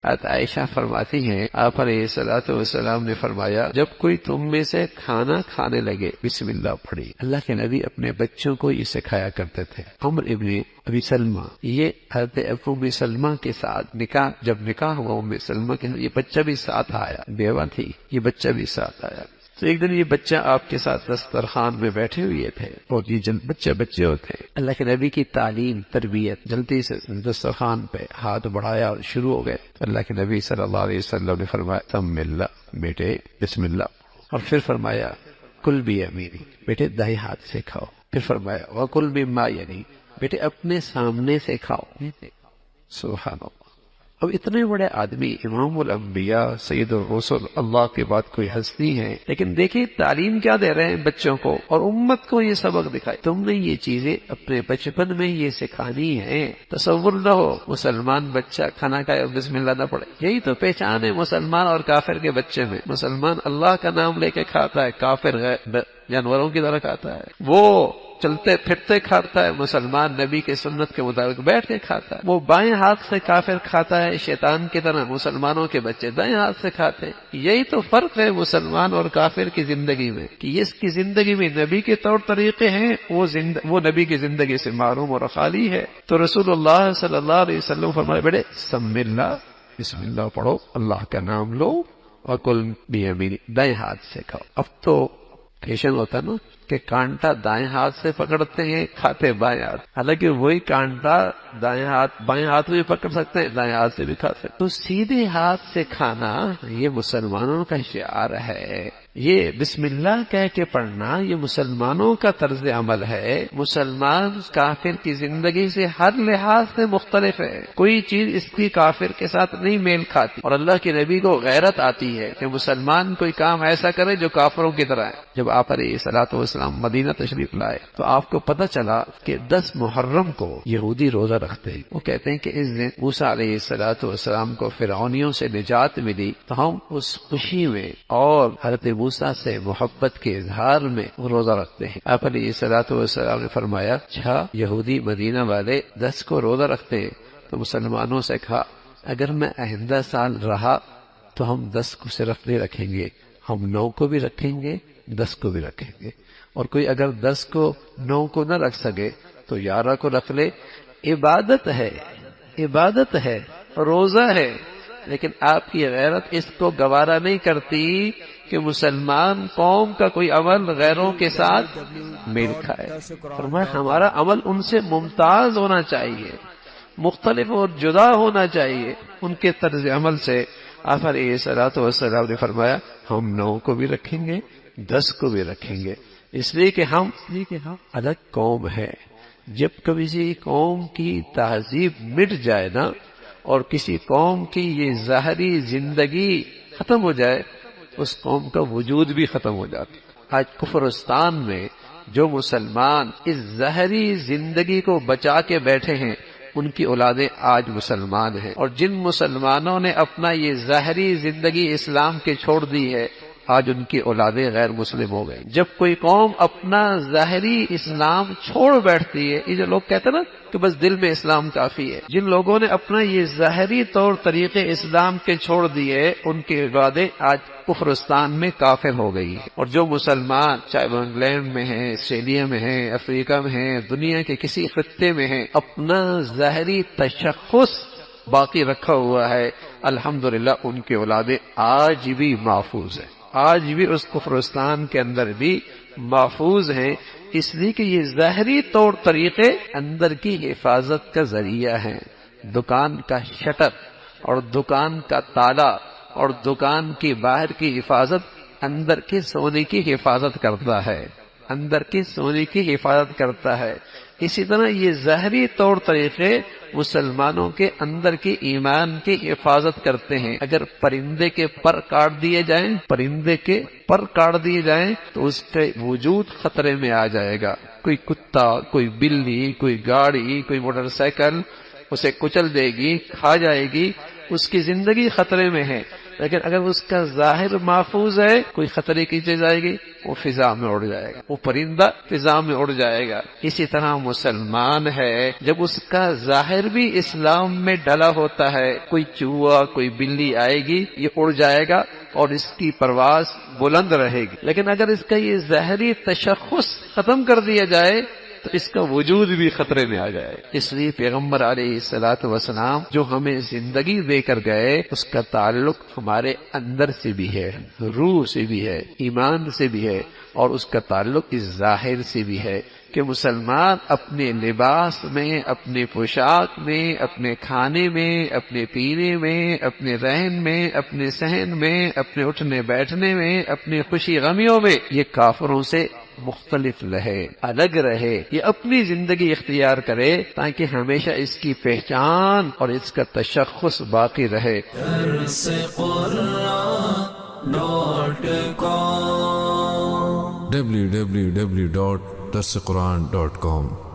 عائشہ فرماتی ہیں آپ علیہ الصلوۃ والسلام نے فرمایا جب کوئی تم میں سے کھانا کھانے لگے بسم اللہ پڑھی۔ اللہ کے نبی اپنے بچوں کو یہ سکھایا کرتے تھے۔ عمر ابن ابی سلمہ یہ حضرت ام سلمہ کے ساتھ جب نکاح ہوا ام سلمہ کے یہ بچہ بھی ساتھ آیا، بیوہ تھی، یہ بچہ بھی ساتھ آیا۔ تو ایک دن یہ بچہ آپ کے ساتھ دسترخوان میں بیٹھے ہوئے تھے اور یہ بچے ہوتے ہیں۔ اللہ کے نبی کی تعلیم تربیت، جلدی سے دسترخوان پہ ہاتھ بڑھایا اور شروع ہو گئے۔ اللہ کے نبی صلی اللہ علیہ وسلم نے فرمایا تم اللہ بیٹے بسم اللہ، اور پھر فرمایا کل بھی یمینی بیٹے دائیں ہاتھ سے کھاؤ، پھر فرمایا وکل مما یلی بیٹے اپنے سامنے سے کھاؤ۔ سبحان اللہ۔ اب اتنے بڑے آدمی امام الانبیاء سید الرسل اللہ کے بعد کوئی ہستی ہیں، لیکن دیکھیں تعلیم کیا دے رہے ہیں بچوں کو اور امت کو یہ سبق دکھائے تم نے یہ چیزیں اپنے بچپن میں یہ سکھانی ہے۔ تصور نہ ہو مسلمان بچہ کھانا کھائے اور بسم اللہ نہ پڑھے، یہی تو پہچان ہے مسلمان اور کافر کے بچے میں۔ مسلمان اللہ کا نام لے کے کھاتا ہے، کافر جانوروں کی طرح کھاتا ہے، وہ چلتے پھرتے کھاتا ہے، مسلمان نبی کے سنت کے مطابق بیٹھ کے کھاتا ہے۔ وہ بائیں ہاتھ سے کافر کھاتا ہے شیطان کی طرح، مسلمانوں کے بچے دائیں ہاتھ سے کھاتے ہیں۔ یہی تو فرق ہے مسلمان اور کافر کی زندگی میں، کہ اس کی زندگی میں نبی کے طور طریقے ہیں، وہ نبی کی زندگی سے معروم اور خالی ہے۔ تو رسول اللہ صلی اللہ علیہ وسلم فرمائے بیٹے سم اللہ بسم اللہ پڑھو، اللہ کا نام لو، اور کل بیمینی دائیں ہاتھ سے کھاؤ۔ اب تو فیشن ہوتا نا کہ کانٹا دائیں ہاتھ سے پکڑتے ہیں کھاتے بائیں ہاتھ، حالانکہ وہی کانٹا بائیں ہاتھ میں بھی پکڑ سکتے ہیں، دائیں ہاتھ سے بھی کھا سکتے ہیں۔ تو سیدھے ہاتھ سے کھانا یہ مسلمانوں کا شعار ہے، یہ بسم اللہ کہہ کے پڑھنا یہ مسلمانوں کا طرز عمل ہے۔ مسلمان کافر کی زندگی سے ہر لحاظ سے مختلف ہے، کوئی چیز اس کی کافر کے ساتھ نہیں میل کھاتی، اور اللہ کے نبی کو غیرت آتی ہے کہ مسلمان کوئی کام ایسا کرے جو کافروں کی طرح ہے۔ جب آپ علیہ الصلوۃ والسلام مدینہ تشریف لائے تو آپ کو پتہ چلا کہ 10 محرم کو یہودی روزہ رکھتے ہیں۔ وہ کہتے ہیں کہ اس دن موسیٰ علیہ الصلوۃ والسلام کو فرعونیوں سے نجات ملی، تو ہم اس خوشی میں اور حضرت موسیٰ سے محبت کے اظہار میں روزہ رکھتے ہیں۔ آپ علیہ الصلوۃ والسلام نے فرمایا اچھا یہودی مدینہ والے 10 کو روزہ رکھتے ہیں، تو مسلمانوں سے کہا اگر میں آئندہ سال رہا تو ہم 10 کو صرف نہیں رکھیں گے، ہم 9 کو بھی رکھیں گے، 10 کو بھی رکھیں گے، اور کوئی اگر 10 کو 9 کو نہ رکھ سکے تو 11 کو رکھ لے۔ عبادت ہے روزہ ہے، لیکن آپ کی غیرت اس کو گوارا نہیں کرتی کہ مسلمان قوم کا کوئی عمل غیروں کے ساتھ میل کھائے۔ فرمایا ہمارا عمل ان سے ممتاز ہونا چاہیے، مختلف اور جدا ہونا چاہیے ان کے طرز عمل سے۔ آپ علیہ الصلوۃ والسلام نے فرمایا ہم 9 کو بھی رکھیں گے، 10 کو بھی رکھیں گے، اس لیے کہ ہم الگ قوم ہے۔ جب کسی قوم کی تہذیب مٹ جائے نا، اور کسی قوم کی یہ ظاہری زندگی ختم ہو جائے، اس قوم کا وجود بھی ختم ہو جاتا۔ آج کفرستان میں جو مسلمان اس ظاہری زندگی کو بچا کے بیٹھے ہیں ان کی اولادیں آج مسلمان ہیں، اور جن مسلمانوں نے اپنا یہ ظاہری زندگی اسلام کے چھوڑ دی ہے آج ان کی اولادیں غیر مسلم ہو گئی۔ جب کوئی قوم اپنا ظاہری اسلام چھوڑ بیٹھتی ہے، یہ جو لوگ کہتے ہیں نا کہ بس دل میں اسلام کافی ہے، جن لوگوں نے اپنا یہ ظاہری طور طریقے اسلام کے چھوڑ دیے ان کی اولادیں آج کفرستان میں کافر ہو گئی ہے۔ اور جو مسلمان چاہے وہ انگلینڈ میں ہیں، آسٹریلیا میں ہیں، افریقہ میں ہیں، دنیا کے کسی خطے میں ہیں، اپنا ظاہری تشخص باقی رکھا ہوا ہے، الحمدللہ ان کی اولادیں آج بھی محفوظ ہیں، آج بھی اس کفرستان کے اندر بھی محفوظ ہیں، اس لیے کہ یہ ظاہری طور طریقے اندر کی حفاظت کا ذریعہ ہیں۔ دکان کا شٹر اور دکان کا تالا اور دکان کی باہر کی حفاظت اندر کے سونے کی حفاظت کرتا ہے، اندر کے سونے کی حفاظت کرتا ہے۔ اسی طرح یہ ظاہری طور طریقے مسلمانوں کے اندر کی ایمان کی حفاظت کرتے ہیں۔ اگر پرندے کے پر کاٹ دیے جائیں تو اس کا وجود خطرے میں آ جائے گا۔ کوئی کتا، کوئی بلی، کوئی گاڑی، کوئی موٹر سائیکل اسے کچل دے گی، کھا جائے گی، اس کی زندگی خطرے میں ہے۔ لیکن اگر اس کا ظاہر محفوظ ہے، کوئی خطرے کی چیز آئے گی وہ فضا میں اڑ جائے گا، وہ پرندہ فضا میں اڑ جائے گا۔ اسی طرح مسلمان ہے، جب اس کا ظاہر بھی اسلام میں ڈلا ہوتا ہے، کوئی چوہا کوئی بلی آئے گی یہ اڑ جائے گا اور اس کی پرواز بلند رہے گی، لیکن اگر اس کا یہ ظاہری تشخص ختم کر دیا جائے تو اس کا وجود بھی خطرے میں آ جائے۔ اس لیے پیغمبر علیہ الصلوۃ والسلام جو ہمیں زندگی دے کر گئے، اس کا تعلق ہمارے اندر سے بھی ہے، روح سے بھی ہے، ایمان سے بھی ہے، اور اس کا تعلق اس ظاہر سے بھی ہے کہ مسلمان اپنے لباس میں، اپنے پوشاک میں، اپنے کھانے میں، اپنے پینے میں، اپنے رہن میں، اپنے صحن میں، اپنے اٹھنے بیٹھنے میں، اپنے خوشی غمیوں میں یہ کافروں سے مختلف رہے، الگ رہے، یہ اپنی زندگی اختیار کرے تاکہ ہمیشہ اس کی پہچان اور اس کا تشخص باقی رہے۔ www.darsequran.com